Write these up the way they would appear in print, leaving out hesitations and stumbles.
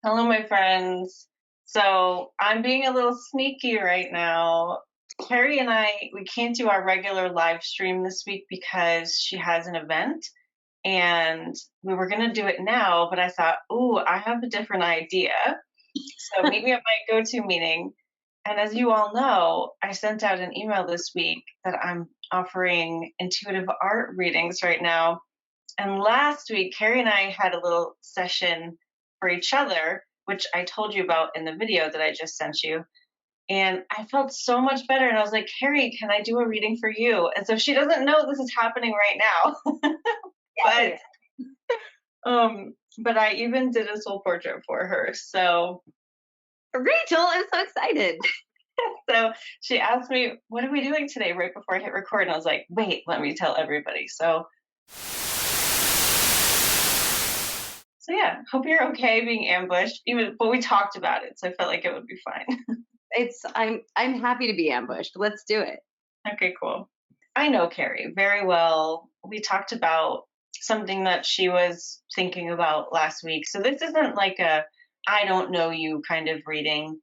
Hello, my friends. So I'm being a little sneaky right now. Carrie and we can't do our regular live stream this week because she has an event and we were going to do it now, but I thought, ooh, I have a different idea. So meet me at my go-to meeting. And as you all know, I sent out an email this week that I'm offering intuitive art readings right now. And last week, Carrie and I had a little session for each other, which I told you about in the video that I just sent you. And I felt so much better. And I was like, Carrie, can I do a reading for you? And so she doesn't know this is happening right now. but but I even did a soul portrait for her. So Rachel, I'm so excited. So she asked me, what are we doing today right before I hit record? And I was like, wait, let me tell everybody. So yeah, hope you're okay being ambushed. But we talked about it, so I felt like it would be fine. I'm happy to be ambushed. Let's do it. Okay, cool. I know Carrie very well. We talked about something that she was thinking about last week. So this isn't like a I don't know you kind of reading.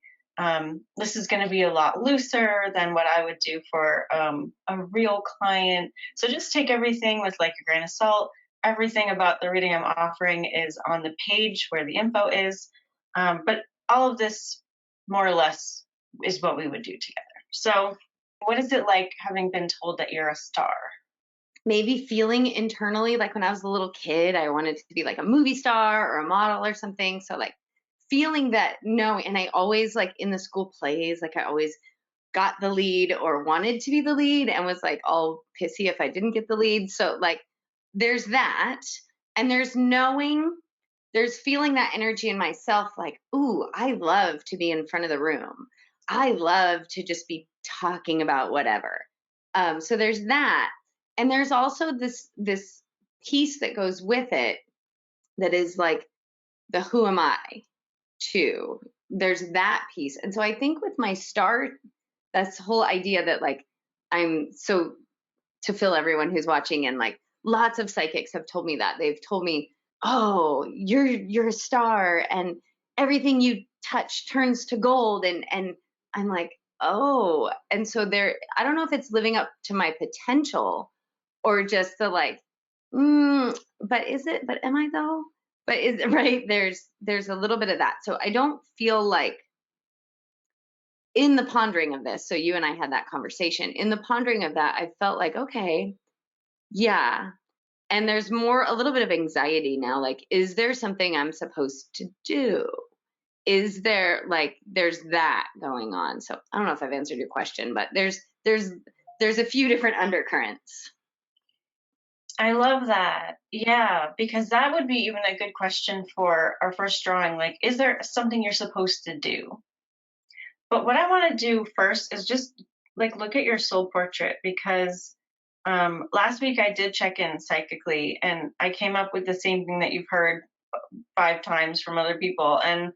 This is going to be a lot looser than what I would do for a real client. So just take everything with like a grain of salt. Everything about the reading I'm offering is on the page where the info is. But all of this, more or less, is what we would do together. So what is it like having been told that you're a star? Maybe feeling internally like when I was a little kid, I wanted to be like a movie star or a model or something. So like feeling that no, and I always like in the school plays, like I always got the lead or wanted to be the lead and was like all pissy if I didn't get the lead. So like there's that. And there's feeling that energy in myself like, ooh, I love to be in front of the room. I love to just be talking about whatever. So there's that. And there's also this piece that goes with it that is like the who am I too. There's that piece. And so I think with my star, that's the whole idea that like I'm so to fill everyone who's watching and like lots of psychics have told me that. They've told me, "Oh, you're a star and everything you touch turns to gold." And I'm like, "Oh." And so there I don't know if it's living up to my potential or just the like, but is it? But am I though? But is it right? There's a little bit of that. So I don't feel like in the pondering of this. So you and I had that conversation. In the pondering of that, I felt like, okay, yeah. And there's a little bit of anxiety now. Like, is there something I'm supposed to do? Is there there's that going on? So I don't know if I've answered your question, but there's a few different undercurrents. I love that. Yeah, because that would be even a good question for our first drawing. Like, is there something you're supposed to do? But what I want to do first is just like look at your soul portrait because last week I did check in psychically and I came up with the same thing that you've heard 5 times from other people. And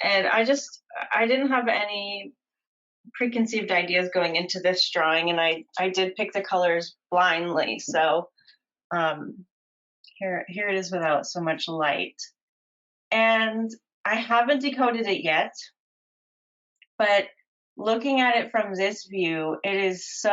I didn't have any preconceived ideas going into this drawing, and I did pick the colors blindly. So here it is without so much light. And I haven't decoded it yet, but looking at it from this view, it's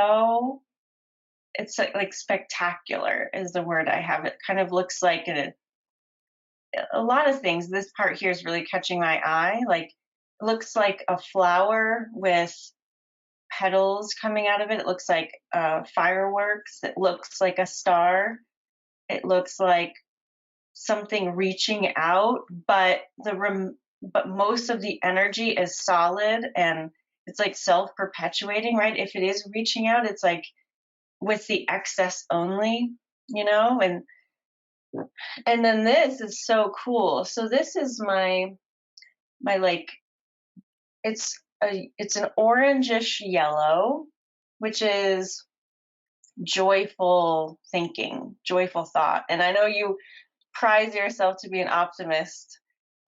like spectacular is the word I have. It kind of looks like a lot of things. This part here is really catching my eye. Like it looks like a flower with petals coming out of it. It looks like fireworks. It looks like a star. It looks like something reaching out, but most of the energy is solid and it's like self-perpetuating, right? If it is reaching out, it's like with the excess only, and then this is so cool. So this is my like it's an orangish yellow, which is joyful thinking, joyful thought. And I know you prize yourself to be an optimist,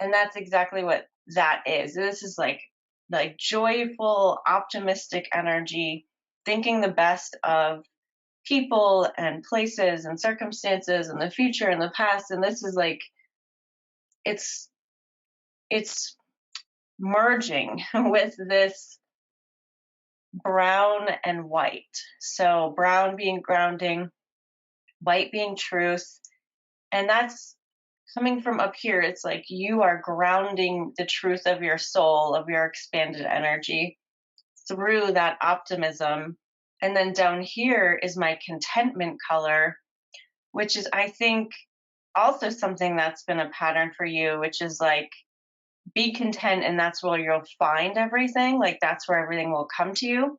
and that's exactly what that is. This is like joyful, optimistic energy, thinking the best of people and places and circumstances and the future and the past. And this is like it's it's merging with this brown and white. So brown being grounding, white being truth. And that's coming from up here. It's like you are grounding the truth of your soul, of your expanded energy through that optimism. And then down here is my contentment color, which is, I think, also something that's been a pattern for you, which is like, be content, and that's where you'll find everything. Like, that's where everything will come to you.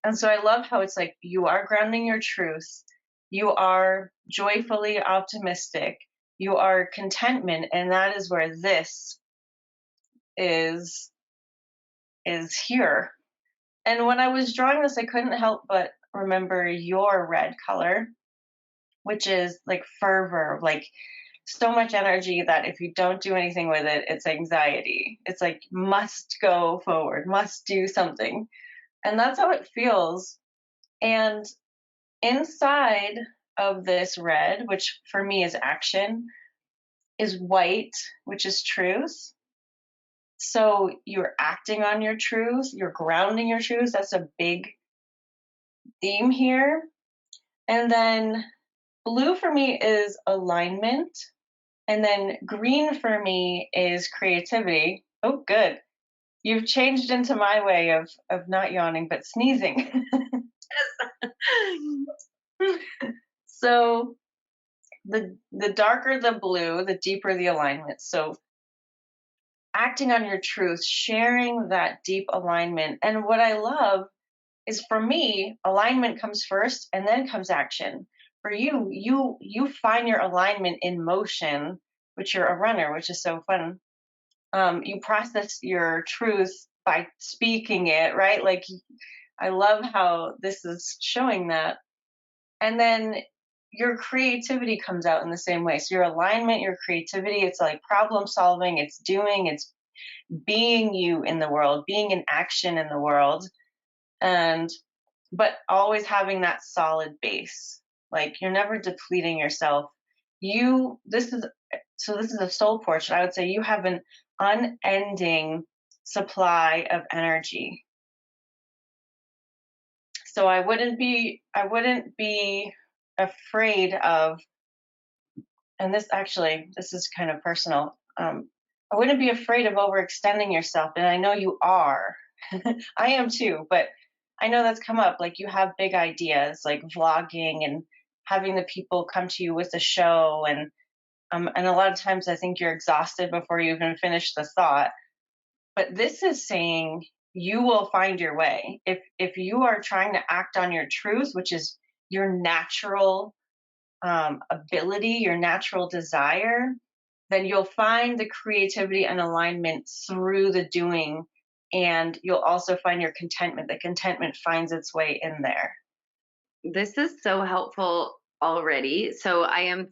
And so I love how it's like you are grounding your truth, you are joyfully optimistic, you are contentment, and that is where this is here. And when I was drawing this, I couldn't help but remember your red color, which is like fervor, like so much energy that if you don't do anything with it, it's anxiety. It's like, must go forward, must do something. And that's how it feels. And inside of this red, which for me is action, is white, which is truth. So you're acting on your truth, you're grounding your truth. That's a big theme here. And then blue for me is alignment. And then green for me is creativity. Oh, good. You've changed into my way of not yawning, but sneezing. So the darker the blue, the deeper the alignment. So acting on your truth, sharing that deep alignment. And what I love is, for me, alignment comes first and then comes action. For you, you find your alignment in motion, which you're a runner, which is so fun. You process your truth by speaking it, right? Like, I love how this is showing that. And then your creativity comes out in the same way. So your alignment, your creativity, it's like problem solving, it's doing, it's being you in the world, being in action in the world. And but always having that solid base. Like, you're never depleting yourself. This is a soul portion. I would say you have an unending supply of energy. So I wouldn't be afraid of, and this is kind of personal. I wouldn't be afraid of overextending yourself, and I know you are. I am too, but I know that's come up. Like, you have big ideas, like vlogging and having the people come to you with a show, and a lot of times I think you're exhausted before you even finish the thought. But this is saying you will find your way if you are trying to act on your truth, which is your natural ability, your natural desire. Then you'll find the creativity and alignment through the doing, and you'll also find your contentment. The contentment finds its way in there. This is so helpful already. So I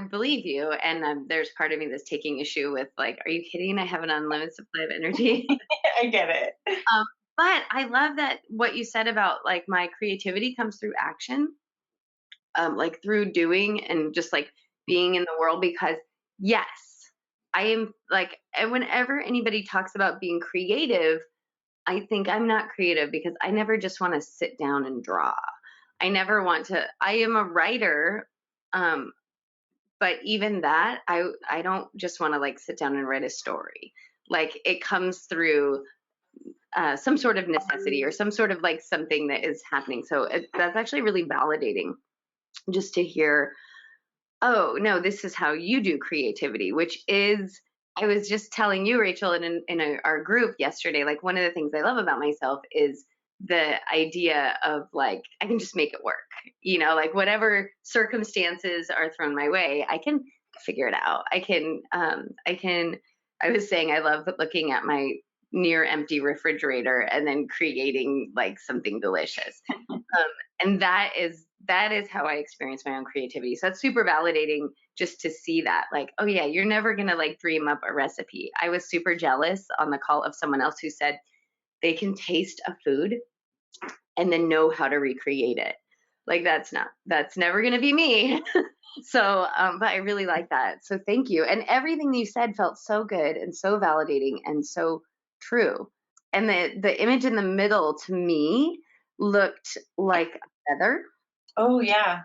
believe you, and there's part of me that's taking issue with, like, are you kidding? I have an unlimited supply of energy. I get it. um, but I love that what you said about, like, my creativity comes through action, like through doing and just like being in the world. Because yes, I am like, and whenever anybody talks about being creative, I think I'm not creative because I never just want to sit down and draw. I never want to. I am a writer, um, but even that, I don't just want to like sit down and write a story. Like, it comes through some sort of necessity or some sort of like something that is happening. So that's actually really validating, just to hear, oh no, this is how you do creativity, which is, I was just telling you, Rachel, our group yesterday, like, one of the things I love about myself is the idea of, like, I can just make it work, like whatever circumstances are thrown my way, I can figure it out. I was saying I love looking at my near empty refrigerator and then creating like something delicious. And that is how I experience my own creativity. So that's super validating, just to see that, like, oh yeah, you're never going to like dream up a recipe. I was super jealous on the call of someone else who said they can taste a food and then know how to recreate it. Like, that's never going to be me. So, but I really like that. So thank you. And everything you said felt so good and so validating and so true. And the image in the middle to me looked like a feather. Oh, yeah.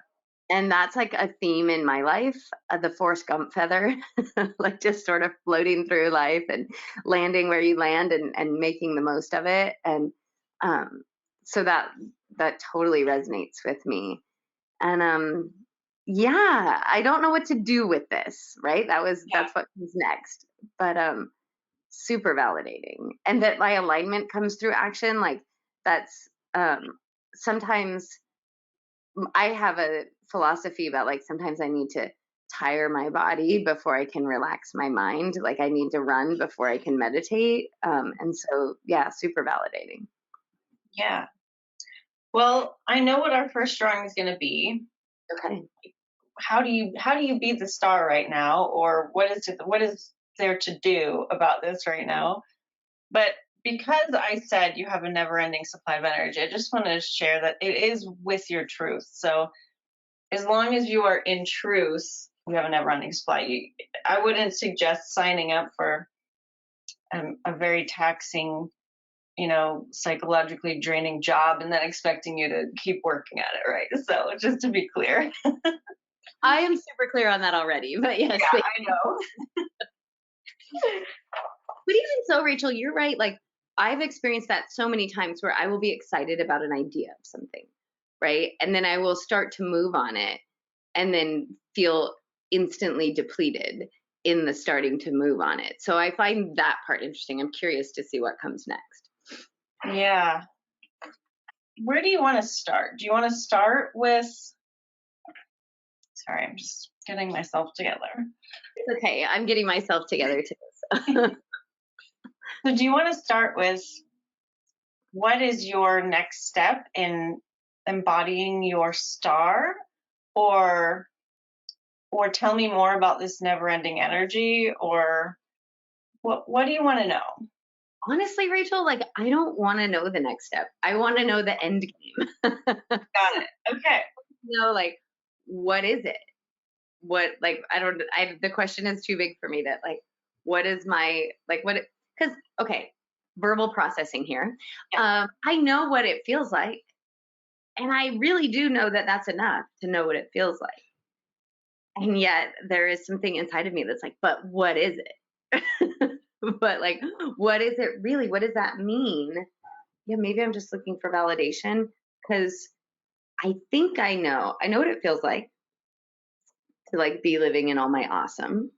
And that's like a theme in my life, the Forrest Gump feather, like just sort of floating through life and landing where you land and making the most of it. And um, so that totally resonates with me. And yeah, I don't know what to do with this, right? Yeah. That's what comes next. But super validating. And that my alignment comes through action, like that's sometimes I have a philosophy about like sometimes I need to tire my body before I can relax my mind. Like I need to run before I can meditate. And so yeah, super validating. Yeah. Well, I know what our first drawing is going to be. Okay. How do you be the star right now, or what is there to do about this right now? But because I said you have a never-ending supply of energy, I just want to share that it is with your truth. So as long as you are in truth, you have a never-ending supply. I wouldn't suggest signing up for a very taxing, psychologically draining job and then expecting you to keep working at it, right? So just to be clear. I am super clear on that already, but yes, Yeah, I know. but even so, Rachel, you're right. Like I've experienced that so many times where I will be excited about an idea of something, right? And then I will start to move on it and then feel instantly depleted in the starting to move on it. So I find that part interesting. I'm curious to see what comes next. Yeah. Where do you want to start? Do you want to start with, sorry, I'm just getting myself together. It's okay. I'm getting myself together too. So do you want to start with what is your next step in embodying your star, or tell me more about this never-ending energy, or what do you want to know? Honestly, Rachel, like I don't want to know the next step. I want to know the end game. Got it. Okay. Like what is it? What like I don't I the question is too big for me to like what is my like what because okay, verbal processing here. Yeah. I know what it feels like, and I really do know that that's enough to know what it feels like. And yet there is something inside of me that's like, but what is it? But like, what is it really? What does that mean? Yeah, maybe I'm just looking for validation because I think I know what it feels like to like be living in all my awesome.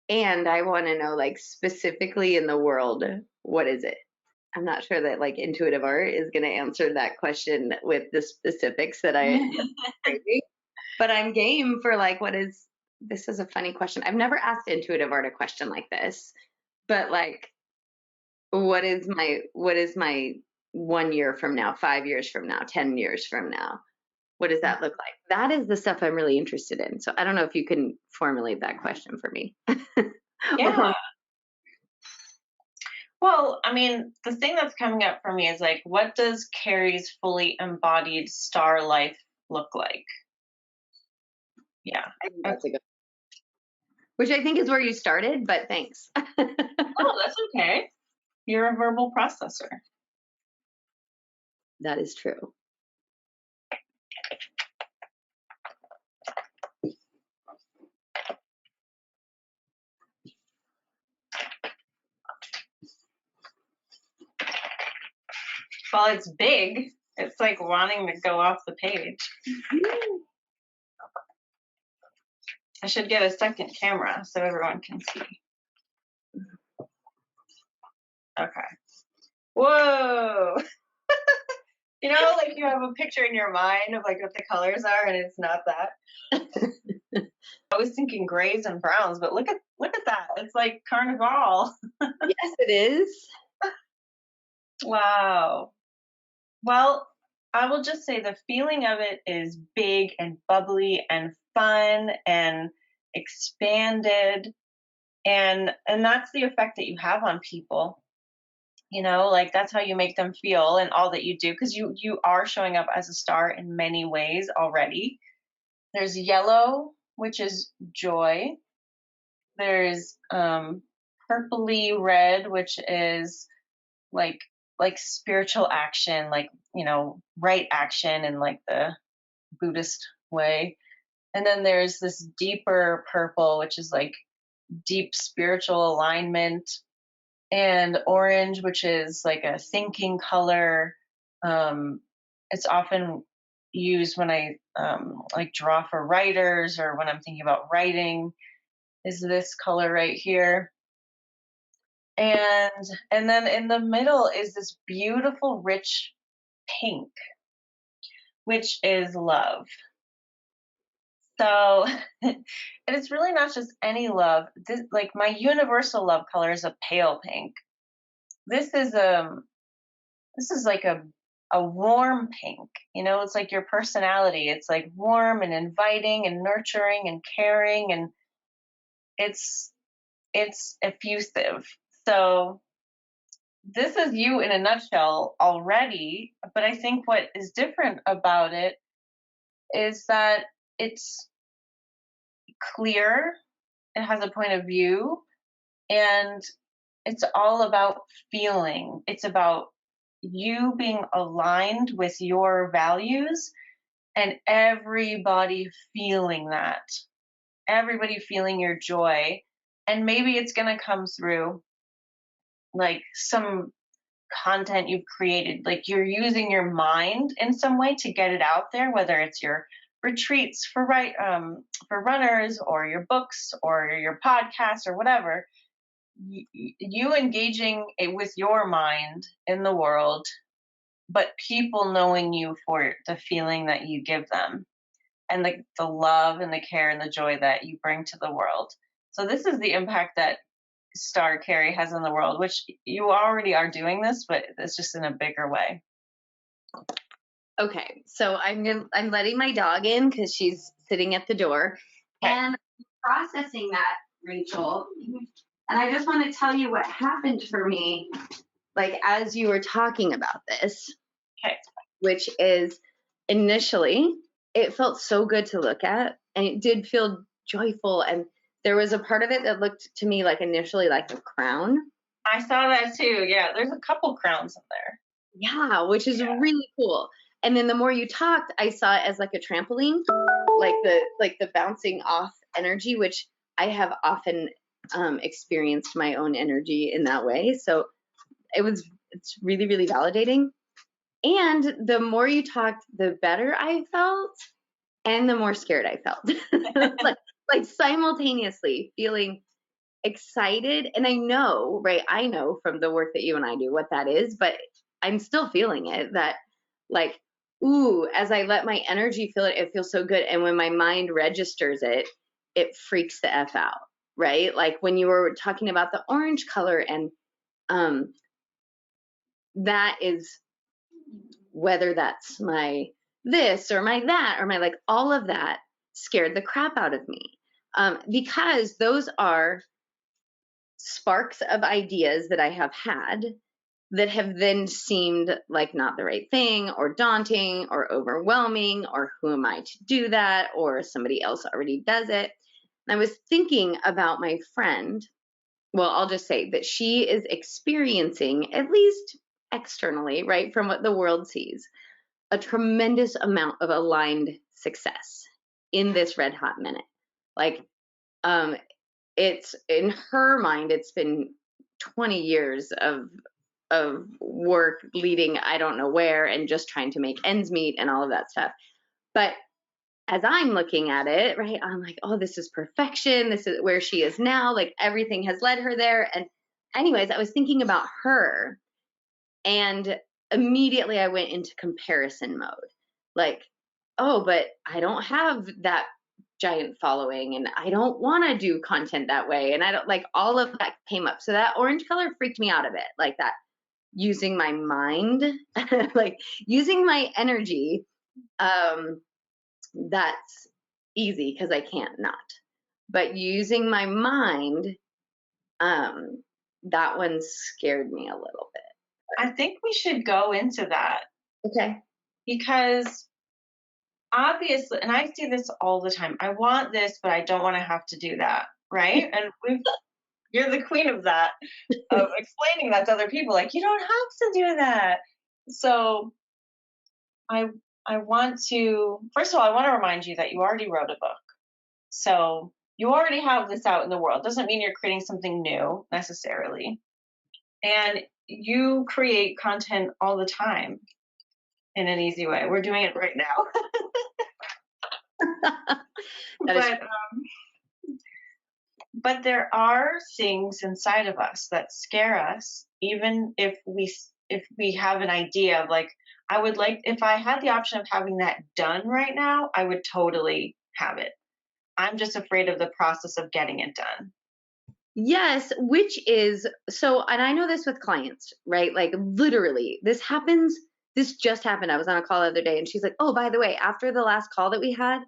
And I want to know like specifically in the world, what is it? I'm not sure that like intuitive art is going to answer that question with the specifics that but I'm game for like what is this is a funny question. I've never asked intuitive art a question like this, but like what is my 1 year from now, 5 years from now, 10 years from now? What does that look like? That is the stuff I'm really interested in. So I don't know if you can formulate that question for me. Yeah. Well, I mean, the thing that's coming up for me is like, what does Carrie's fully embodied star life look like? Yeah. I think Okay. that's a good, which I think is where you started, but thanks. Oh, that's okay. You're a verbal processor. That is true. Well, it's big. It's like wanting to go off the page. I should get a second camera so everyone can see. Okay. Whoa. Like you have a picture in your mind of like what the colors are, and it's not that. I was thinking grays and browns, but look at that. It's like carnival. Yes, it is. Wow. Well, I will just say the feeling of it is big and bubbly and fun and expanded, and that's the effect that you have on people. Like that's how you make them feel and all that you do, because you are showing up as a star in many ways already. There's yellow, which is joy. There's purpley red, which is like spiritual action, like, right action in like the Buddhist way. And then there's this deeper purple, which is like deep spiritual alignment, and orange, which is like a thinking color. It's often used when I like draw for writers, or when I'm thinking about writing, is this color right here. And then in the middle is this beautiful rich pink, which is love. So and it's really not just any love. This, like, my universal love color is a pale pink. This is like a warm pink. It's like your personality. It's like warm and inviting and nurturing and caring, and it's effusive. So this is you in a nutshell already, but I think what is different about it is that it's clear, it has a point of view, and it's all about feeling. It's about you being aligned with your values, and everybody feeling that. Everybody feeling your joy. And maybe it's going to come through like some content you've created, like you're using your mind in some way to get it out there, whether it's your retreats for runners, or your books, or your podcasts, or whatever. You engaging it with your mind in the world, but people knowing you for the feeling that you give them, and the love and the care and the joy that you bring to the world. So this is the impact that Star Carrie has in the world, which you already are doing this, but it's just in a bigger way. Okay, so I'm letting my dog in because she's sitting at the door, Okay. and processing that, Rachel. And I just want to tell you what happened for me, like as you were talking about this, Okay. which is initially it felt so good to look at, and it did feel joyful, and there was a part of it that looked to me like initially like a crown. I saw that too. Yeah, there's a couple crowns in there. Yeah, which is really cool. And then the more you talked, I saw it as like a trampoline, like the bouncing off energy, which I have often experienced my own energy in that way. So it's really, really validating. And the more you talked, the better I felt, and the more scared I felt. like simultaneously feeling excited. And I know, right? I know from the work that you and I do what that is, but I'm still feeling it, that like, ooh, as I let my energy feel it, it feels so good. And when my mind registers it, it freaks the F out, right? Like when you were talking about the orange color, and um, that is, whether that's my this or my that or my, like, all of that scared the crap out of me, because those are sparks of ideas that I have had that have then seemed like not the right thing, or daunting, or overwhelming, or who am I to do that, or somebody else already does it. And I was thinking about my friend. Well, I'll just say that she is experiencing, at least externally, right, from what the world sees, a tremendous amount of aligned success in this red hot minute. Like, it's in her mind, it's been 20 years of work leading I don't know where, and just trying to make ends meet and all of that stuff. But as I'm looking at it, right, I'm like, oh, this is perfection. This is where she is now. Like everything has led her there. And anyways, I was thinking about her, and immediately I went into comparison mode. Like, oh, but I don't have that giant following, and I don't want to do content that way. And I don't, like, all of that came up. So that orange color freaked me out a bit, like that using my mind, like using my energy. That's easy because I can't not. But using my mind, that one scared me a little bit. I think we should go into that. Okay. Because obviously, and I see this all the time. I want this, but I don't want to have to do that, right? And you're the queen of that, of explaining that to other people. Like, you don't have to do that. So I I want to, first of all, I want to remind you that you already wrote a book. So you already have this out in the world. Doesn't mean you're creating something new necessarily. And you create content all the time in an easy way. We're doing it right now. That is but but there are things inside of us that scare us, even if we have an idea of like, I would like, if I had the option of having that done right now, I would totally have it. I'm just afraid of the process of getting it done. yes, which is so, and I know this with clients, right? Like literally, this happens. This just happened. I was on a call the other day and she's like, oh, by the way, after the last call that we had,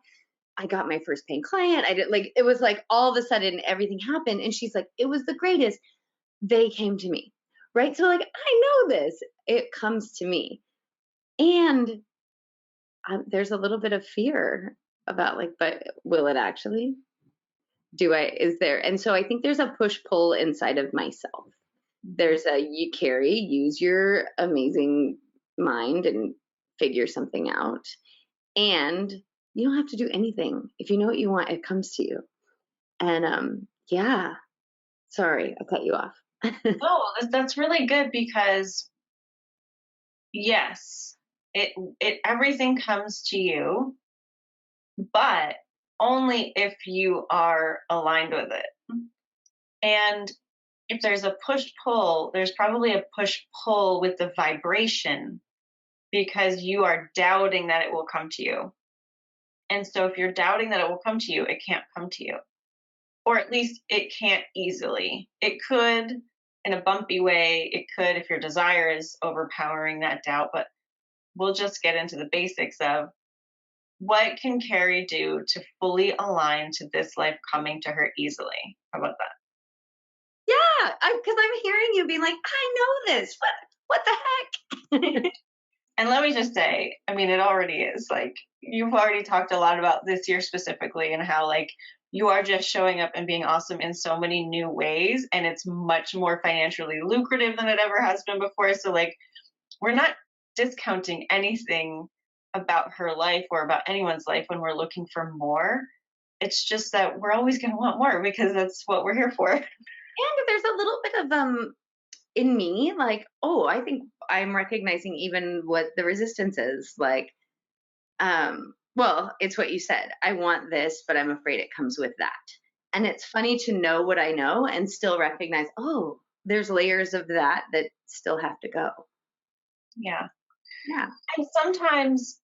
I got my first paying client. I did like, it was like all of a sudden everything happened. And she's like, it was the greatest. They came to me, right? So, like, I know this, it comes to me. And there's a little bit of fear about like, but will it actually? Is there? And so I think there's a push pull inside of myself. There's a you carry, use your amazing mind and figure something out. And you don't have to do anything. If you know what you want, it comes to you. And yeah, sorry, I cut you off. No, that's really good because yes, it everything comes to you, but only if you are aligned with it. And if there's a push pull, there's probably a push pull with the vibration because you are doubting that it will come to you. And so if you're doubting that it will come to you, it can't come to you. Or at least it can't easily. It could in a bumpy way. It could if your desire is overpowering that doubt. But we'll just get into the basics of what can Carrie do to fully align to this life coming to her easily. How about that? Yeah, because I'm hearing you being like, I know this. What the heck? And let me just say, I mean, it already is. Like, you've already talked a lot about this year specifically and how, like, you are just showing up and being awesome in so many new ways. And it's much more financially lucrative than it ever has been before. So, like, we're not discounting anything about her life or about anyone's life when we're looking for more. It's just that we're always going to want more because that's what we're here for. And there's a little bit of in me, like, oh, I think I'm recognizing even what the resistance is. Like, well, it's what you said. I want this, but I'm afraid it comes with that. And it's funny to know what I know and still recognize, oh, there's layers of that that still have to go. Yeah. Yeah. And sometimes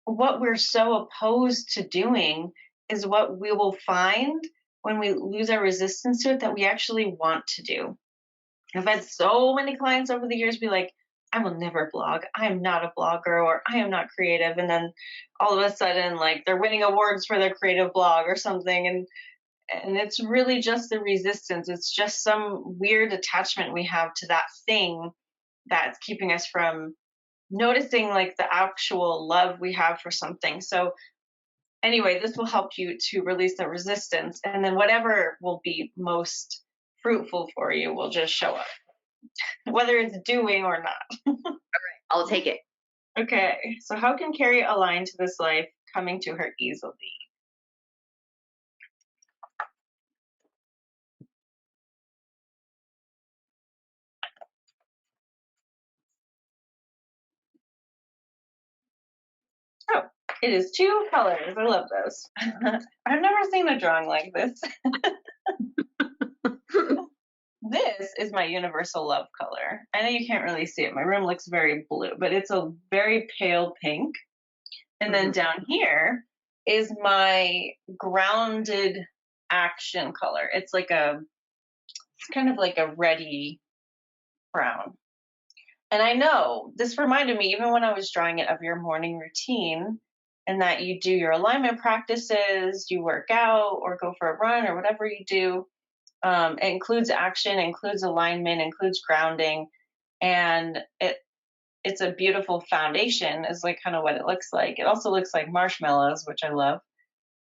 what we're so opposed to doing is what we will find when we lose our resistance to it that we actually want to do. I've had so many clients over the years be like, I will never blog. I am not a blogger or I am not creative. And then all of a sudden, like they're winning awards for their creative blog or something. And it's really just the resistance. It's just some weird attachment we have to that thing that's keeping us from noticing like the actual love we have for something. So anyway, this will help you to release the resistance. And then whatever will be most fruitful for you will just show up, whether it's doing or not. I'll take it. Okay, so how can Carrie align to this life coming to her easily? Oh, it is two colors. I love those. I've never seen a drawing like this. This is my universal love color. I know you can't really see it. My room looks very blue, but it's a very pale pink. And then down here is my grounded action color. It's kind of like a reddy brown. And I know this reminded me, even when I was drawing it, of your morning routine and that you do your alignment practices, you work out or go for a run or whatever you do. It includes action, includes alignment, includes grounding. And it's a beautiful foundation is like kind of what it looks like. It also looks like marshmallows, which I love.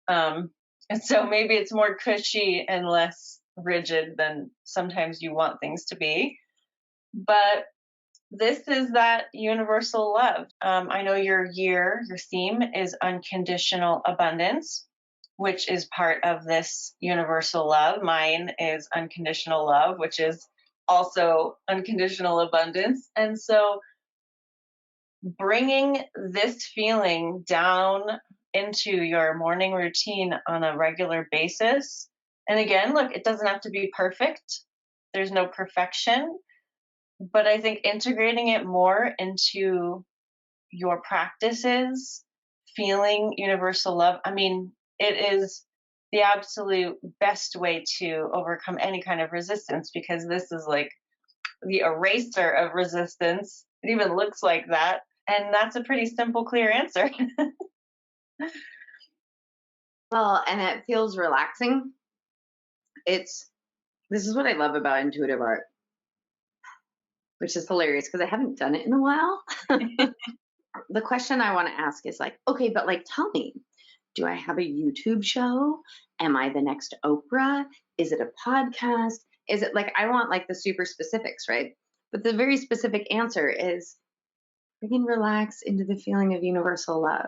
And so maybe it's more cushy and less rigid than sometimes you want things to be. But this is that universal love. I know your theme is unconditional abundance, which is part of this universal love. Mine is unconditional love, which is also unconditional abundance. And so bringing this feeling down into your morning routine on a regular basis. And again, look, it doesn't have to be perfect. There's no perfection, but I think integrating it more into your practices, feeling universal love. I mean, it is the absolute best way to overcome any kind of resistance because this is like the eraser of resistance. It even looks like that. And that's a pretty simple, clear answer. Well, and it feels relaxing. This is what I love about intuitive art, which is hilarious because I haven't done it in a while. The question I want to ask is like, okay, but like, tell me, do I have a YouTube show? Am I the next Oprah? Is it a podcast? Is it like, I want like the super specifics, right? But the very specific answer is freaking relax into the feeling of universal love.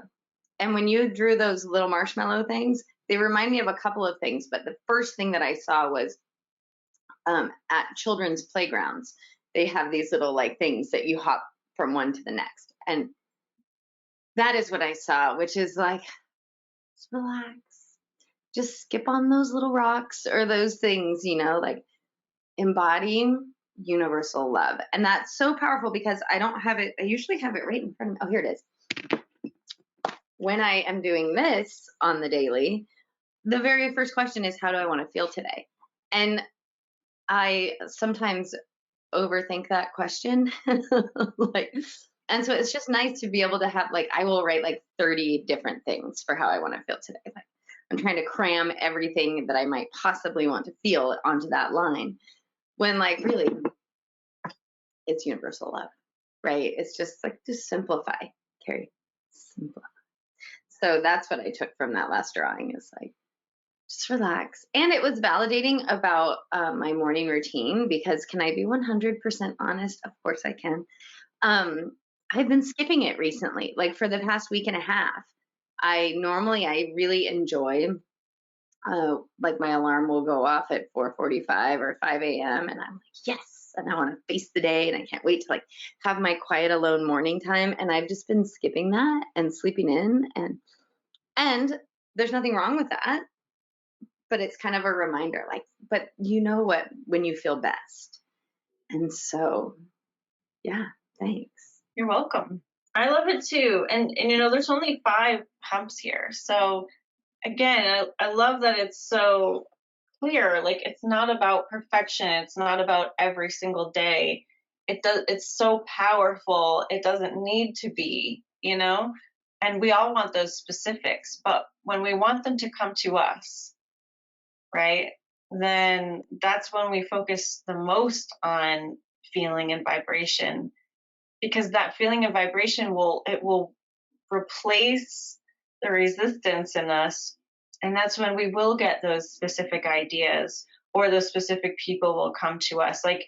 And when you drew those little marshmallow things, they remind me of a couple of things. But the first thing that I saw was at children's playgrounds, they have these little like things that you hop from one to the next. And that is what I saw, which is like, just relax, just skip on those little rocks or those things, like embodying universal love. And that's so powerful because I don't have it. I usually have it right in front of me. Oh, here it is. When I am doing this on the daily, the very first question is, how do I want to feel today? And I sometimes overthink that question. And so it's just nice to be able to have, like, I will write like 30 different things for how I want to feel today. Like, I'm trying to cram everything that I might possibly want to feel onto that line when, like, really, it's universal love, right? It's just like, just simplify, Carrie, simplify. So that's what I took from that last drawing is like, just relax. And it was validating about my morning routine because can I be 100% honest? Of course I can. I've been skipping it recently, like for the past week and a half. I really enjoy, like my alarm will go off at 4:45 or 5 a.m. and I'm like, yes, and I want to face the day and I can't wait to like have my quiet alone morning time. And I've just been skipping that and sleeping in and there's nothing wrong with that, but it's kind of a reminder, like, but you know what, when you feel best. And so, yeah, thanks. You're welcome. I love it too. And there's only 5 humps here. So again, I love that it's so clear. Like it's not about perfection. It's not about every single day. It's so powerful. It doesn't need to be, and we all want those specifics, but when we want them to come to us, right, then that's when we focus the most on feeling and vibration, because that feeling and vibration will replace the resistance in us, and that's when we will get those specific ideas or those specific people will come to us. Like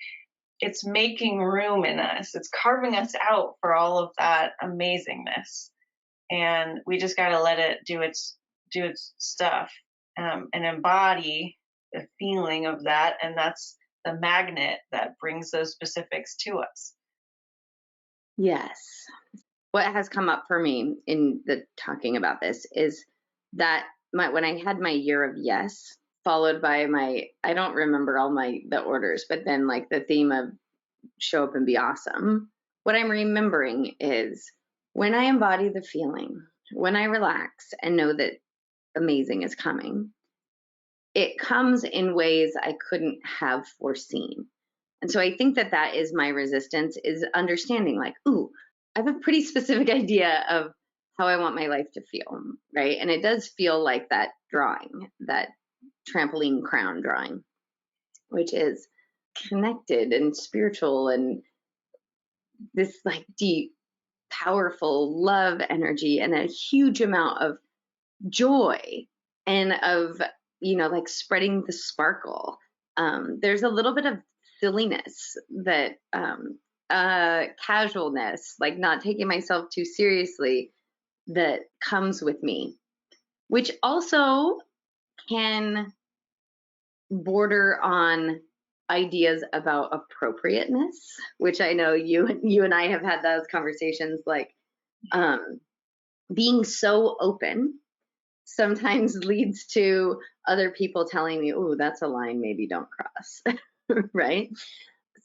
it's making room in us, it's carving us out for all of that amazingness, and we just got to let it do its stuff, and embody the feeling of that, and that's the magnet that brings those specifics to us. Yes. What has come up for me in the talking about this is that when I had my year of yes, followed by I don't remember all the orders, but then like the theme of show up and be awesome. What I'm remembering is when I embody the feeling, when I relax and know that amazing is coming, it comes in ways I couldn't have foreseen. And so I think that is my resistance, is understanding like, ooh, I have a pretty specific idea of how I want my life to feel, right? And it does feel like that drawing, that trampoline crown drawing, which is connected and spiritual and this like deep, powerful love energy and a huge amount of joy and of, like spreading the sparkle. There's a little bit of silliness that, casualness, like not taking myself too seriously, that comes with me, which also can border on ideas about appropriateness, which I know you and I have had those conversations, like, um, being so open sometimes leads to other people telling me, "Oh, that's a line maybe don't cross." Right?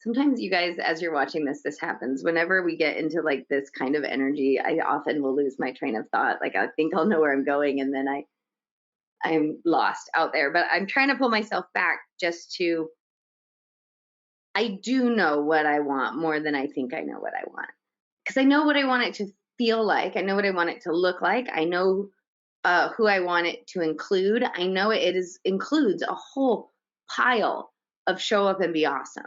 Sometimes you guys, as you're watching this happens. Whenever we get into like this kind of energy, I often will lose my train of thought. Like I think I'll know where I'm going and then I'm lost out there. But I'm trying to pull myself back just to, I do know what I want more than I think I know what I want. Because I know what I want it to feel like. I know what I want it to look like. I know who I want it to include. I know includes a whole pile of show up and be awesome.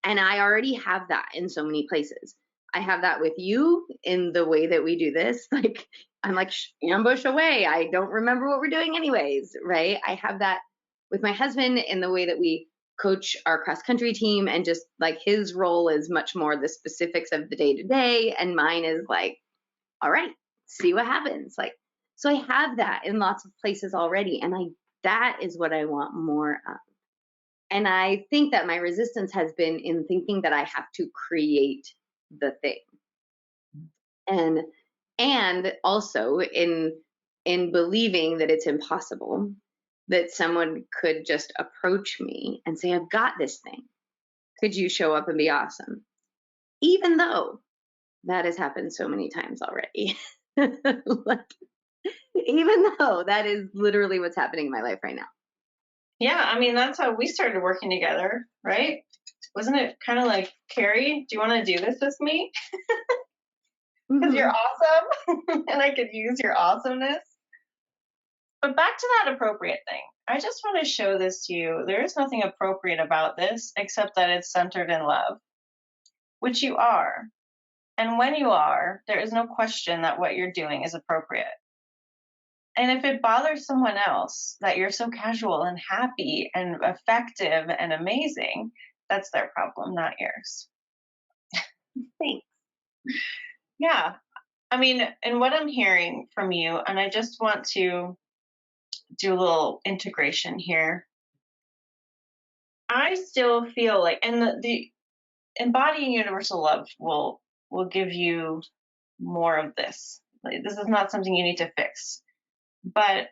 And I already have that in so many places. I have that with you in the way that we do this. Like, I'm like, ambush away. I don't remember what we're doing, anyways, right? I have that with my husband in the way that we coach our cross country team, and just like his role is much more the specifics of the day to day, and mine is like, all right, see what happens. Like, so I have that in lots of places already, and that is what I want more of. And I think that my resistance has been in thinking that I have to create the thing. And also in believing that it's impossible that someone could just approach me and say, "I've got this thing. Could you show up and be awesome?" Even though that has happened so many times already. Like, even though that is literally what's happening in my life right now. Yeah, I mean, that's how we started working together, right? Wasn't it kind of like, Carrie, do you want to do this with me? Because you're Mhm. awesome and I could use your awesomeness. But back to that appropriate thing. I just want to show this to you. There is nothing appropriate about this except that it's centered in love, which you are. And when you are, there is no question that what you're doing is appropriate. And if it bothers someone else that you're so casual and happy and effective and amazing, that's their problem, not yours. Thanks. Yeah. I mean, and what I'm hearing from you, and I just want to do a little integration here. I still feel like, and the embodying universal love will give you more of this. Like, this is not something you need to fix, but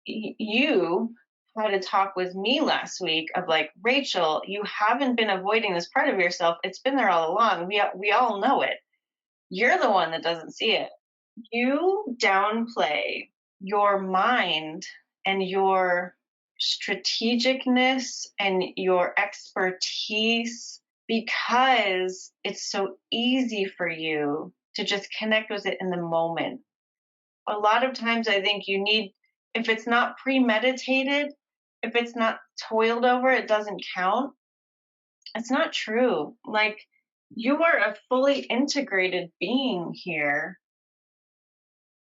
you had a talk with me last week of like, Rachel, you haven't been avoiding this part of yourself. It's been there all along. We all know it. You're the one that doesn't see it. You downplay your mind and your strategicness and your expertise because it's so easy for you to just connect with it in the moment. A lot of times, I think you need, if it's not premeditated, if it's not toiled over, it doesn't count. It's not true. Like, you are a fully integrated being here,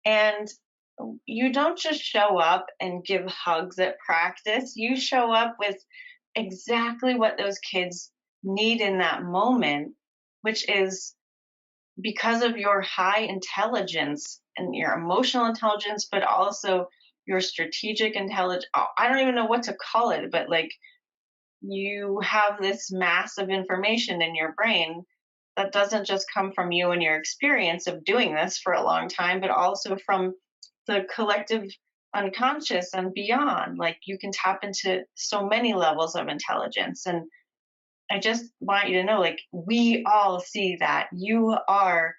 and you don't just show up and give hugs at practice. You show up with exactly what those kids need in that moment, which is because of your high intelligence and your emotional intelligence, but also your strategic intelligence. I don't even know what to call it, but like, you have this mass of information in your brain that doesn't just come from you and your experience of doing this for a long time, but also from the collective unconscious and beyond. Like, you can tap into so many levels of intelligence. And I just want you to know, like, we all see that. You are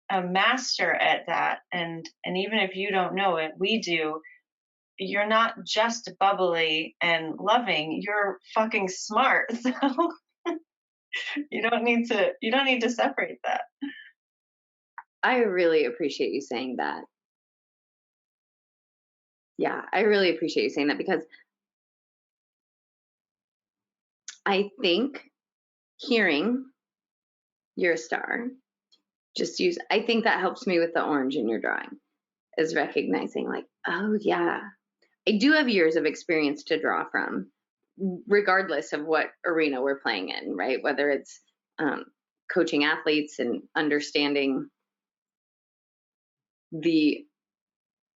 a master at that. And even if you don't know it, we do. You're not just bubbly and loving, you're fucking smart. So you don't need to separate that. I really appreciate you saying that. Yeah, I really appreciate you saying that, because I think hearing you're a star. Just use, I think that helps me with the orange in your drawing, is recognizing like, oh yeah, I do have years of experience to draw from, regardless of what arena we're playing in, right? Whether it's coaching athletes and understanding the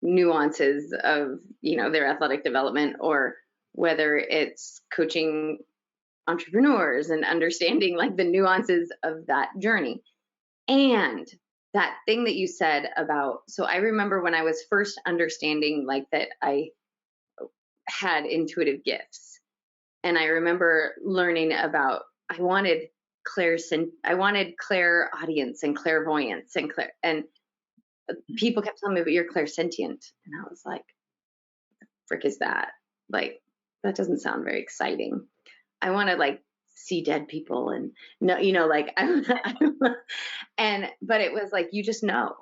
nuances of, their athletic development, or whether it's coaching entrepreneurs and understanding like the nuances of that journey. And that thing that you said about, so I remember when I was first understanding like that I had intuitive gifts, and I remember learning about, I wanted clairaudience and clairvoyance and people kept telling me, but you're clairsentient. And I was like, frick is that? Like, that doesn't sound very exciting. I want to like see dead people and no, like, but it was like, you just know,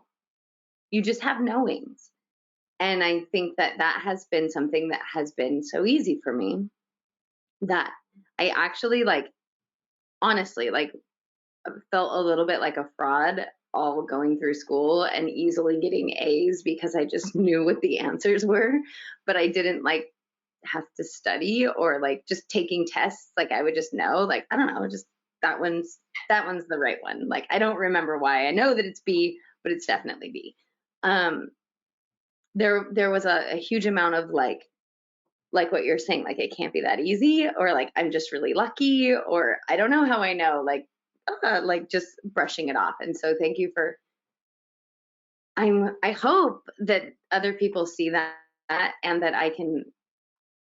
you just have knowings. And I think that has been something that has been so easy for me, that I actually like, honestly, like felt a little bit like a fraud all going through school and easily getting A's because I just knew what the answers were, but I didn't like have to study or like just taking tests. Like I would just know, like, I don't know, just that one's the right one. Like, I don't remember why. I know that it's B, but it's definitely B. There was a huge amount of like what you're saying, like it can't be that easy, or like I'm just really lucky, or I don't know how I know, like just brushing it off. And so thank you for, I hope that other people see that and that I can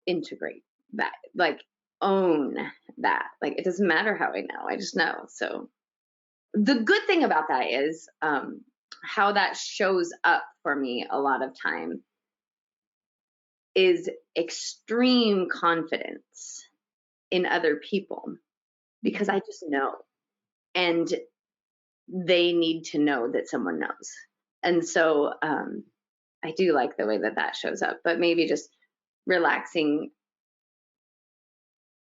integrate that, like own that. Like it doesn't matter how I know, I just know. So the good thing about that is how that shows up for me a lot of time is extreme confidence in other people, because I just know, and they need to know that someone knows. And so I do like the way that shows up, but maybe just relaxing.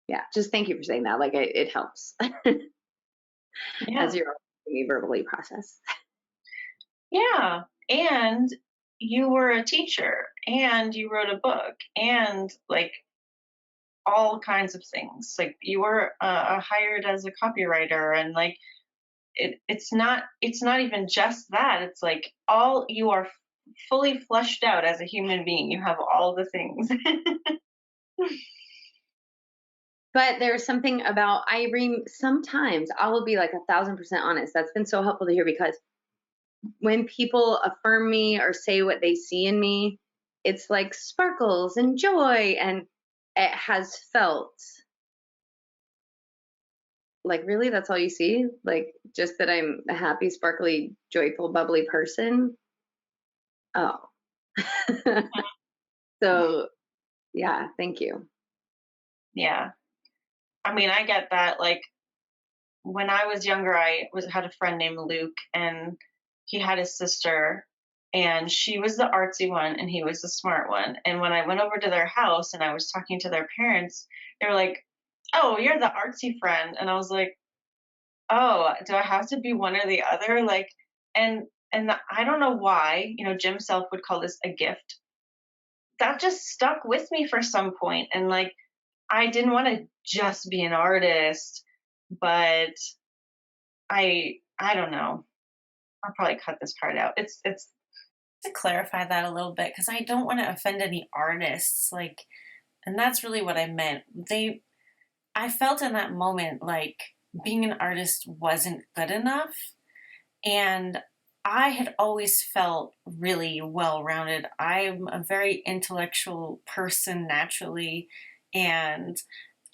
Yeah, just thank you for saying that. Like it helps Yeah. as you're helping me verbally process. Yeah. And you were a teacher and you wrote a book and like all kinds of things. Like you were hired as a copywriter, and like it's not even just that. It's like all you are fully fleshed out as a human being. You have all the things. But there's something about, sometimes I will be like 1,000% honest. That's been so helpful to hear, because when people affirm me or say what they see in me, it's like sparkles and joy. And it has felt like, really, that's all you see? Like just that I'm a happy, sparkly, joyful, bubbly person? Oh. So yeah, thank you. Yeah. I mean, I get that. Like when I was younger, had a friend named Luke, and he had a sister, and she was the artsy one, and he was the smart one. And when I went over to their house and I was talking to their parents, they were like, "Oh, you're the artsy friend," and I was like, "Oh, do I have to be one or the other?" Like, I don't know why. Jim Self would call this a gift. That just stuck with me for some point, and like I didn't want to just be an artist, but I don't know. I'll probably cut this part out. It's To clarify that a little bit, because I don't want to offend any artists, like, and that's really what I meant. I felt in that moment like being an artist wasn't good enough, and I had always felt really well-rounded. I'm a very intellectual person naturally, and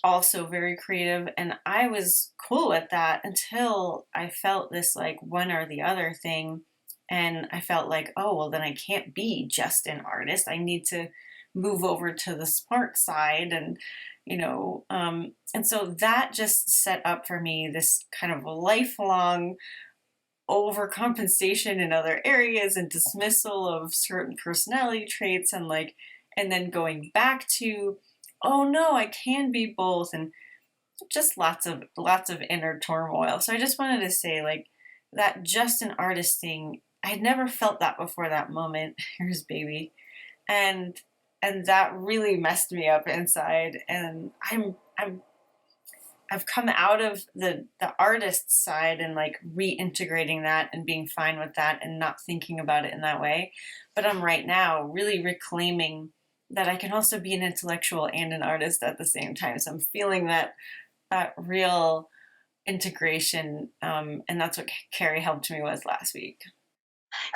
also very creative, and I was cool with that until I felt this like one or the other thing, and I felt like, oh well, then I can't be just an artist. I need to move over to the smart side, and and so that just set up for me this kind of lifelong overcompensation in other areas and dismissal of certain personality traits, and then going back to, oh no, I can be both. And just lots of inner turmoil. So I just wanted to say, like, that just an artist thing, I had never felt that before that moment. Here's baby. And that really messed me up inside. And I've come out of the artist side and like reintegrating that and being fine with that and not thinking about it in that way. But I'm right now really reclaiming that I can also be an intellectual and an artist at the same time. So I'm feeling that real integration, and that's what Carrie helped me with last week.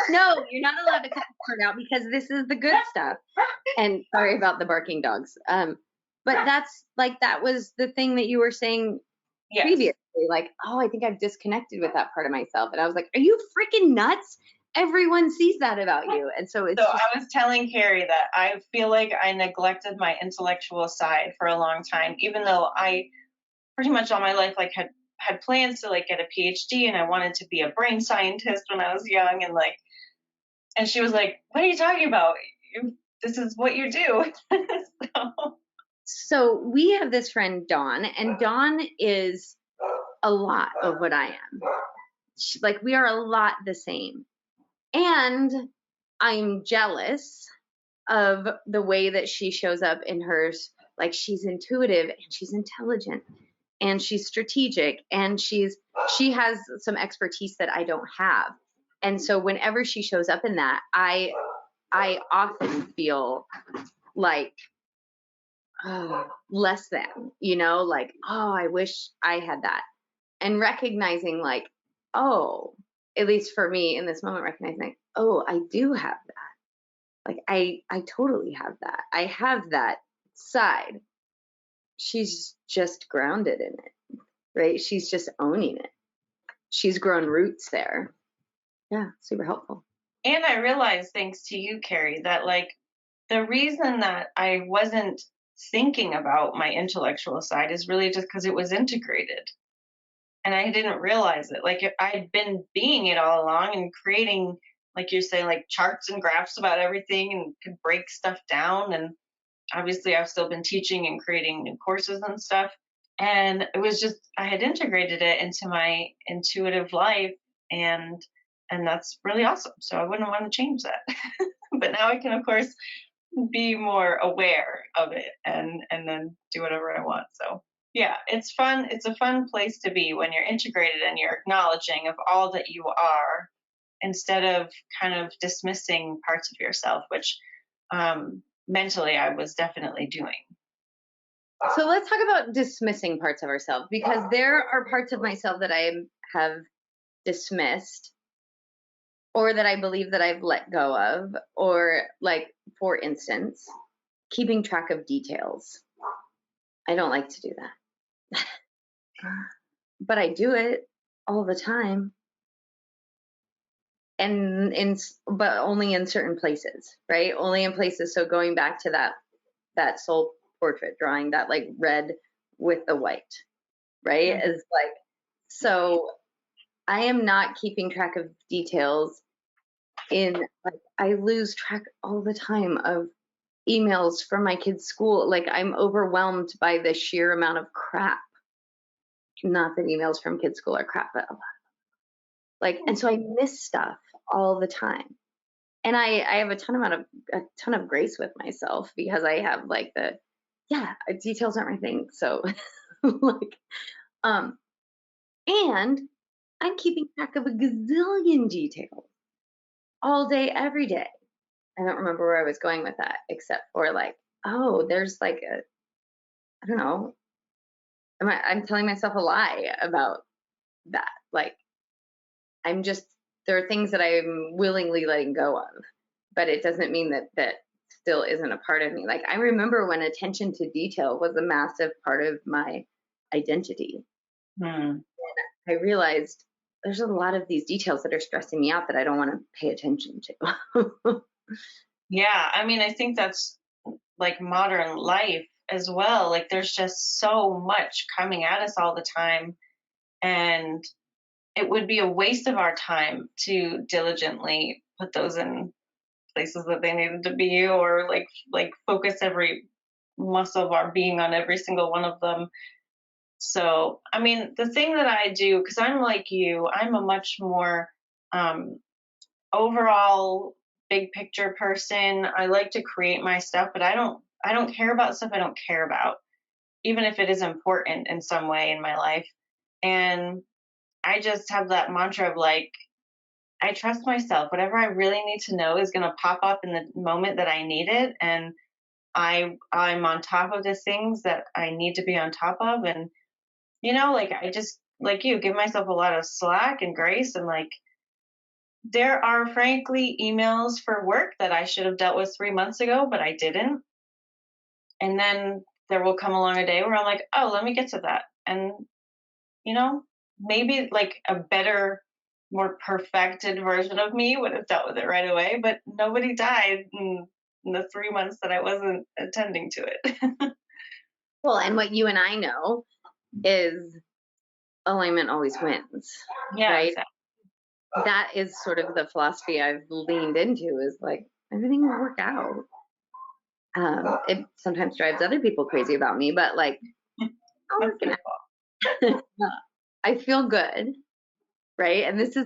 No, you're not allowed to cut this part out because this is the good stuff. And sorry about the barking dogs. But that's like, that was the thing that you were saying Yes. previously. Like, oh, I think I've disconnected with that part of myself. And I was like, are you freaking nuts? Everyone sees that about you. And so it's So just, I was telling Carrie that I feel like I neglected my intellectual side for a long time, even though I pretty much all my life like had plans to like get a PhD, and I wanted to be a brain scientist when I was young, and she was like, "What are you talking about? This is what you do." so we have this friend, Dawn, and Dawn is a lot of what I am. Like, we are a lot the same. And I'm jealous of the way that she shows up in hers. Like, she's intuitive and she's intelligent and she's strategic and she has some expertise that I don't have. And so whenever she shows up in that, I often feel like less than, like, oh, I wish I had that. And recognizing like, oh, at least for me in this moment, recognizing like, oh, I do have that. Like, I totally have that. I have that side. She's just grounded in it, right? She's just owning it. She's grown roots there. Yeah, super helpful. And I realized, thanks to you, Carrie, that like the reason that I wasn't thinking about my intellectual side is really just because it was integrated. And I didn't realize it. Like, I'd been being it all along and creating, like you say, like charts and graphs about everything and could break stuff down. And obviously, I've still been teaching and creating new courses and stuff. And it was just, I had integrated it into my intuitive life, and that's really awesome. So I wouldn't want to change that. But now I can, of course, be more aware of it and then do whatever I want. So yeah, it's fun. It's a fun place to be when you're integrated and you're acknowledging of all that you are, instead of kind of dismissing parts of yourself, which mentally I was definitely doing. So let's talk about dismissing parts of ourselves, because there are parts of myself that I have dismissed or that I believe that I've let go of, or like, for instance, keeping track of details. I don't like to do that. But I do it all the time. And but only in certain places, right? Only in places. So going back to that soul portrait drawing, that like red with the white, right? Mm-hmm. Is like, so I am not keeping track of details in, like, I lose track all the time of emails from my kids' school. Like, I'm overwhelmed by the sheer amount of crap. Not that emails from kids' school are crap, but a lot. Like, and so I miss stuff all the time. And I have a ton of grace with myself, because I have like details aren't my thing. So like, and I'm keeping track of a gazillion details all day, every day. I don't remember where I was going with that, except for like, oh, there's like I don't know. I'm telling myself a lie about that. Like, there are things that I'm willingly letting go of, but it doesn't mean that still isn't a part of me. Like, I remember when attention to detail was a massive part of my identity. And I realized there's a lot of these details that are stressing me out that I don't want to pay attention to. Yeah, I mean, I think that's like modern life as well. Like, there's just so much coming at us all the time, and it would be a waste of our time to diligently put those in places that they needed to be, or like focus every muscle of our being on every single one of them. So, I mean, the thing that I do, because I'm like you, I'm a much more um, overall big picture person. I like to create my stuff, but I don't care about stuff I don't care about, even if it is important in some way in my life. And I just have that mantra of like, I trust myself. Whatever I really need to know is going to pop up in the moment that I need it, and I'm on top of the things that I need to be on top of. And like I just like you give myself a lot of slack and grace, and like there are frankly emails for work that I should have dealt with 3 months ago, but I didn't. And then there will come along a day where I'm like, oh, let me get to that. And you know, maybe like a better, more perfected version of me would have dealt with it right away, but nobody died in the 3 months that I wasn't attending to it. Well, and what you and I know is alignment always wins, Yeah, right? exactly. That is sort of the philosophy I've leaned into, is like everything will work out. It sometimes drives other people crazy about me, but like I'll That's work it their out. I feel good, right? And this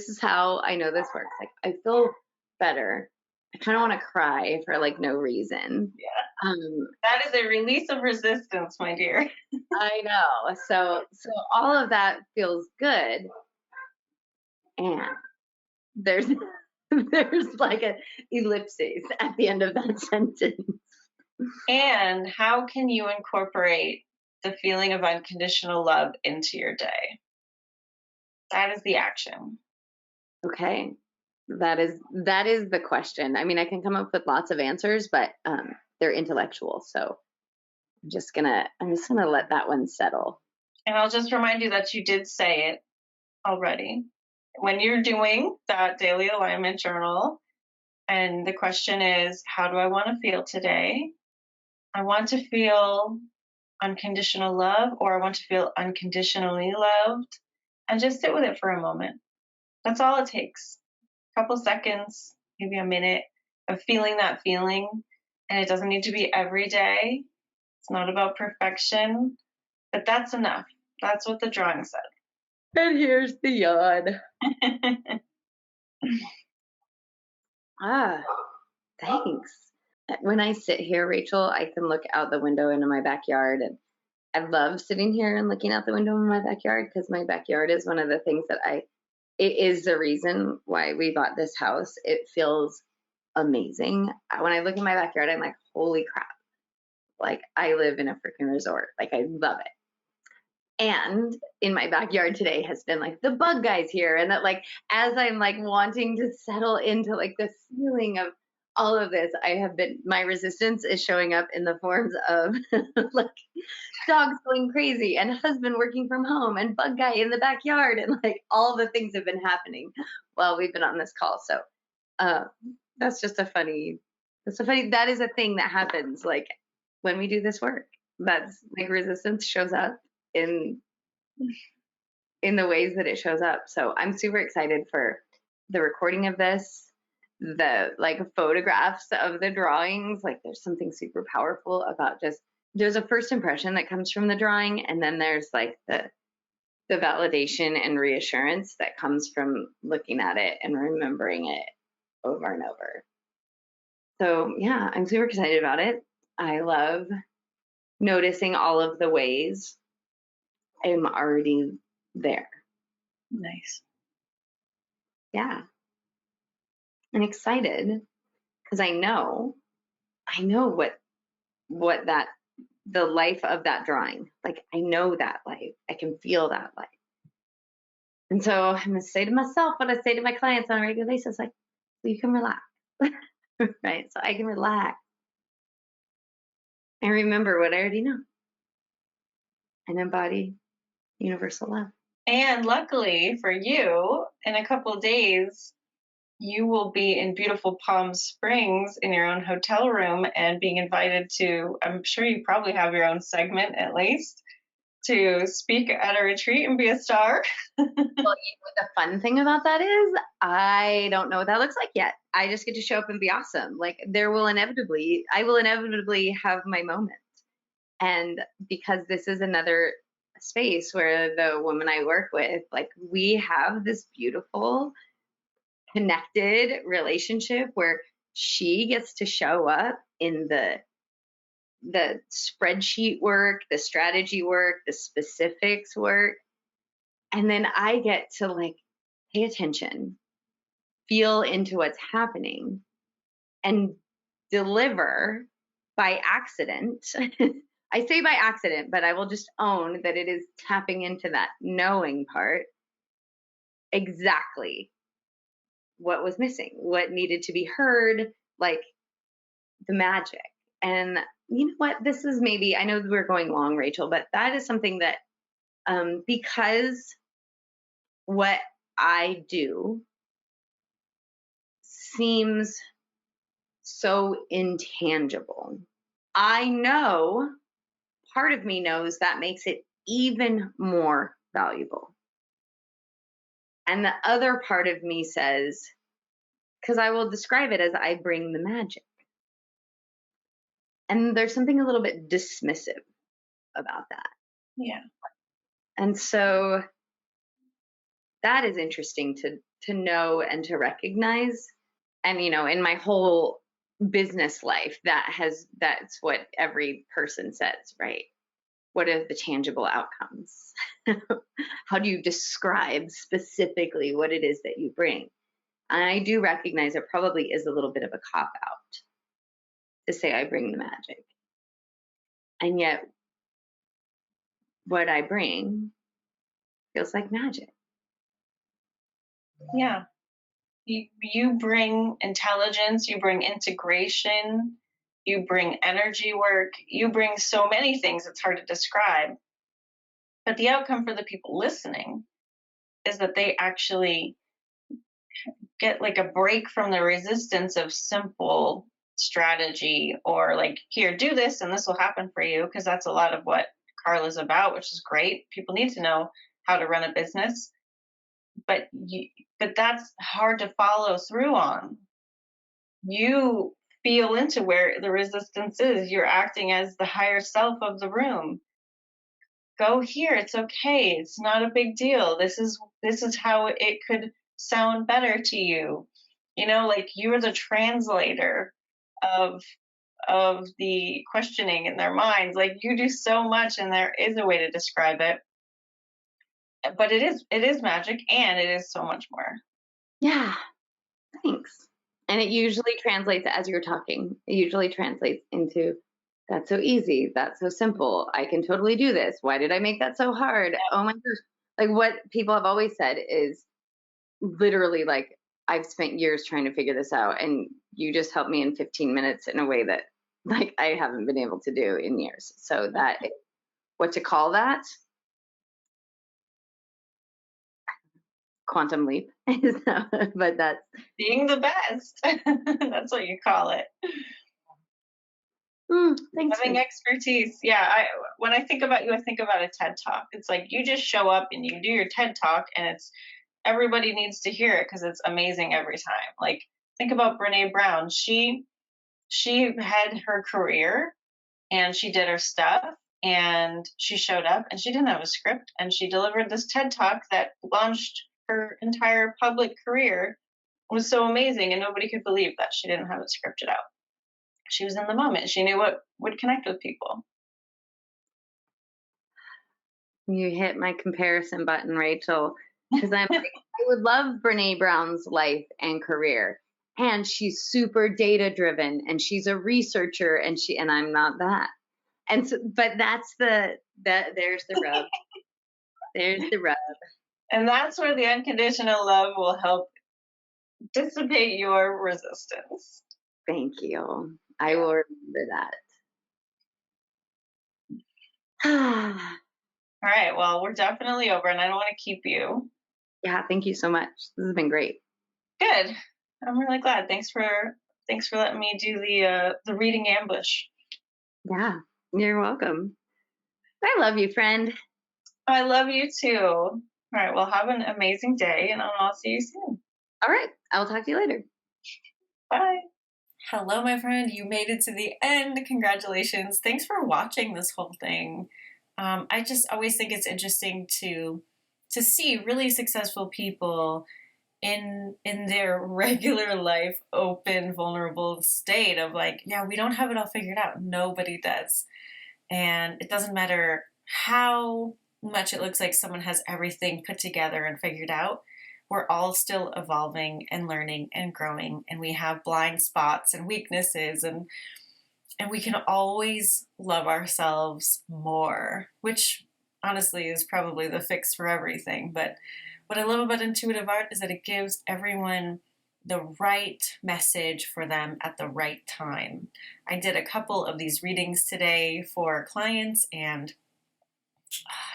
is how I know this works. Like I feel better. I kind of want to cry for like no reason. Yeah. Um, That is a release of resistance, my dear. I know. So all of that feels good, and there's there's like a ellipses at the end of that sentence. And how can you incorporate the feeling of unconditional love into your day? That is the action. Okay. That is the question. I mean, I can come up with lots of answers, but they're intellectual. So I'm just gonna let that one settle. And I'll just remind you that you did say it already. When you're doing that daily alignment journal, and the question is, how do I want to feel today? I want to feel unconditional love, or I want to feel unconditionally loved. And just sit with it for a moment. That's all it takes. A couple seconds, maybe a minute of feeling that feeling. And it doesn't need to be every day. It's not about perfection, but that's enough. That's what the drawing said. And here's the yawn. Ah, thanks. When I sit here, Rachel, I can look out the window into my backyard, and I love sitting here and looking out the window in my backyard because my backyard is one of the things that it is the reason why we bought this house. It feels amazing. When I look in my backyard, I'm like, holy crap. Like I live in a freaking resort. Like I love it. And in my backyard today has been like the bug guys here. And that like as I'm like wanting to settle into like the feeling of all of this, my resistance is showing up in the forms of like dogs going crazy and husband working from home and bug guy in the backyard, and like all the things have been happening while we've been on this call. So uh, that's just that is a thing that happens like when we do this work. That's like resistance shows up in the ways that it shows up. So I'm super excited for the recording of this, the like photographs of the drawings. Like there's something super powerful about just there's a first impression that comes from the drawing, and then there's like the validation and reassurance that comes from looking at it and remembering it over and over. So yeah, I'm super excited about it. I love noticing all of the ways I'm already there. Nice. Yeah. I'm excited because I know what that the life of that drawing. Like I know that life. I can feel that life. And so I'm gonna say to myself what I say to my clients on a regular basis, like, well, you can relax. Right? So I can relax and remember what I already know and embody universal love. And luckily for you, in a couple of days, you will be in beautiful Palm Springs in your own hotel room and being invited to, I'm sure you probably have your own segment at least, to speak at a retreat and be a star. Well, you know what the fun thing about that is? I don't know what that looks like yet. I just get to show up and be awesome. Like I will inevitably have my moment. And because this is another space where the woman I work with, like, we have this beautiful connected relationship where she gets to show up in the spreadsheet work, the strategy work, the specifics work, and then I get to like pay attention, feel into what's happening, and deliver by accident. I say by accident, but I will just own that it is tapping into that knowing part, exactly what was missing, what needed to be heard, like the magic. And you know what? This is maybe, I know we're going long, Rachel, but that is something that, because what I do seems so intangible, I know part of me knows that makes it even more valuable. And the other part of me says, because I will describe it as I bring the magic. And there's something a little bit dismissive about that. Yeah. And so that is interesting to know and to recognize. And you know, in my whole business life, that's what every person says, right? What are the tangible outcomes? How do you describe specifically what it is that you bring? And I do recognize it probably is a little bit of a cop out to say I bring the magic. And yet what I bring feels like magic. Yeah. You bring intelligence, you bring integration, you bring energy work, you bring so many things it's hard to describe. But the outcome for the people listening is that they actually get like a break from the resistance of simple strategy or like, here, do this and this will happen for you, because that's a lot of what Carla's about, which is great. People need to know how to run a business. But that's hard to follow through on. You feel into where the resistance is. You're acting as the higher self of the room. Go here. It's okay. It's not a big deal. This is how it could sound better to you. You know, like you're the translator of the questioning in their minds. Like you do so much, and there is a way to describe it. But it is magic, and it is so much more. Yeah, thanks. And it usually translates, as you're talking, it usually translates into, that's so easy, that's so simple, I can totally do this. Why did I make that so hard? Oh my gosh. Like what people have always said is literally like, I've spent years trying to figure this out, and you just helped me in 15 minutes in a way that like I haven't been able to do in years. So that, what to call that? Quantum leap. But that's Being the best. That's what you call it. Thanks. Having expertise. Yeah, when I think about you, I think about a TED Talk. It's like you just show up and you do your TED Talk, and it's everybody needs to hear it because it's amazing every time. Like think about Brene Brown. She had her career and she did her stuff and she showed up and she didn't have a script, and she delivered this TED Talk that launched her entire public career. It was so amazing, and nobody could believe that she didn't have it scripted out. She was in the moment. She knew what would connect with people. You hit my comparison button, Rachel, because I'm like, I would love Brene Brown's life and career, and she's super data driven, and she's a researcher, and I'm not that. And so, but there's the rub. There's the rub. And that's where the unconditional love will help dissipate your resistance. Thank you. I will remember that. All right. Well, we're definitely over, and I don't want to keep you. Yeah. Thank you so much. This has been great. Good. I'm really glad. Thanks for letting me do the reading ambush. Yeah. You're welcome. I love you, friend. I love you too. All right. Well, have an amazing day, and I'll see you soon. All right. I'll talk to you later. Bye. Hello, my friend. You made it to the end. Congratulations. Thanks for watching this whole thing. I just always think it's interesting to see really successful people in their regular life, open, vulnerable state of like, yeah, we don't have it all figured out. Nobody does. And it doesn't matter how much it looks like someone has everything put together and figured out. We're all still evolving and learning and growing, and we have blind spots and weaknesses, and we can always love ourselves more, which honestly is probably the fix for everything. But what I love about intuitive art is that it gives everyone the right message for them at the right time. I did a couple of these readings today for clients, and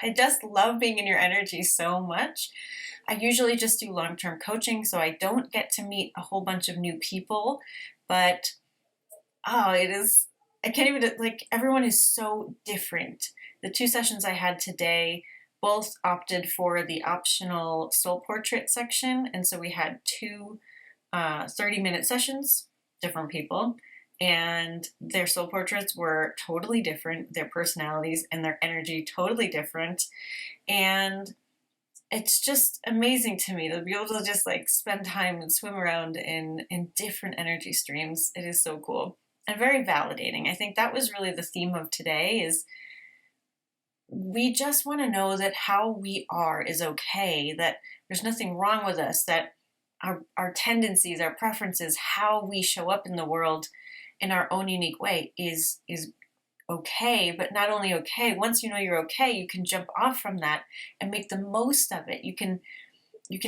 I just love being in your energy so much. I usually just do long-term coaching, so I don't get to meet a whole bunch of new people, but it is, I can't even, like, everyone is so different. The 2 sessions I had today both opted for the optional soul portrait section, and so we had 2 30-minute sessions, different people, and their soul portraits were totally different, their personalities and their energy totally different, and it's just amazing to me to be able to just like spend time and swim around in different energy streams. It is so cool and very validating. I think that was really the theme of today is we just want to know that how we are is okay, that there's nothing wrong with us, that our tendencies, our preferences, how we show up in the world in our own unique way is okay. But not only okay, once you know you're okay, you can jump off from that and make the most of it. You can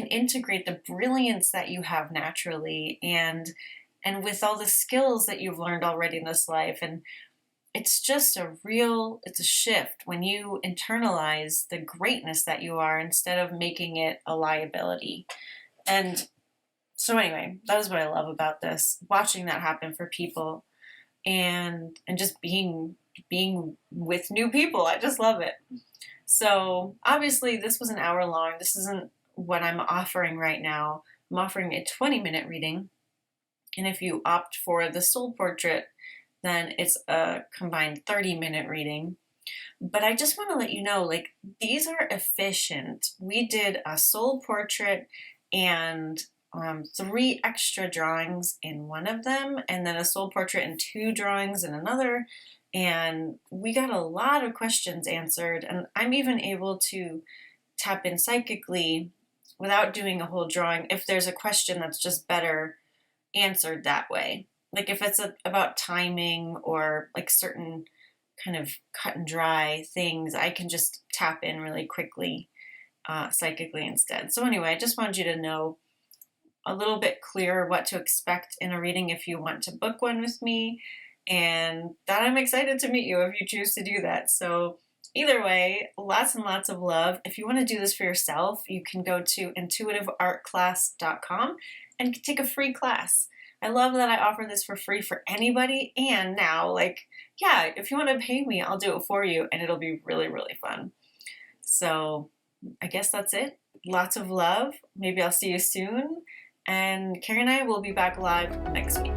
integrate the brilliance that you have naturally and with all the skills that you've learned already in this life. And it's just it's a shift when you internalize the greatness that you are instead of making it a liability. And so anyway, that is what I love about this, watching that happen for people and just being with new people. I just love it. So obviously this was an hour long. This isn't what I'm offering right now. I'm offering a 20-minute reading. And if you opt for the soul portrait, then it's a combined 30-minute reading. But I just want to let you know, like, these are efficient. We did a soul portrait and 3 extra drawings in one of them, and then a soul portrait and 2 drawings in another. And we got a lot of questions answered, and I'm even able to tap in psychically without doing a whole drawing if there's a question that's just better answered that way. Like if it's about timing or like certain kind of cut and dry things, I can just tap in really quickly psychically instead. So anyway, I just wanted you to know a little bit clearer what to expect in a reading if you want to book one with me, and that I'm excited to meet you if you choose to do that. So either way, lots and lots of love. If you want to do this for yourself, you can go to intuitiveartclass.com and take a free class. I love that I offer this for free for anybody, and now, like, yeah, if you want to pay me, I'll do it for you, and it'll be really, really fun. So I guess that's it. Lots of love. Maybe I'll see you soon. And Carrie and I will be back live next week.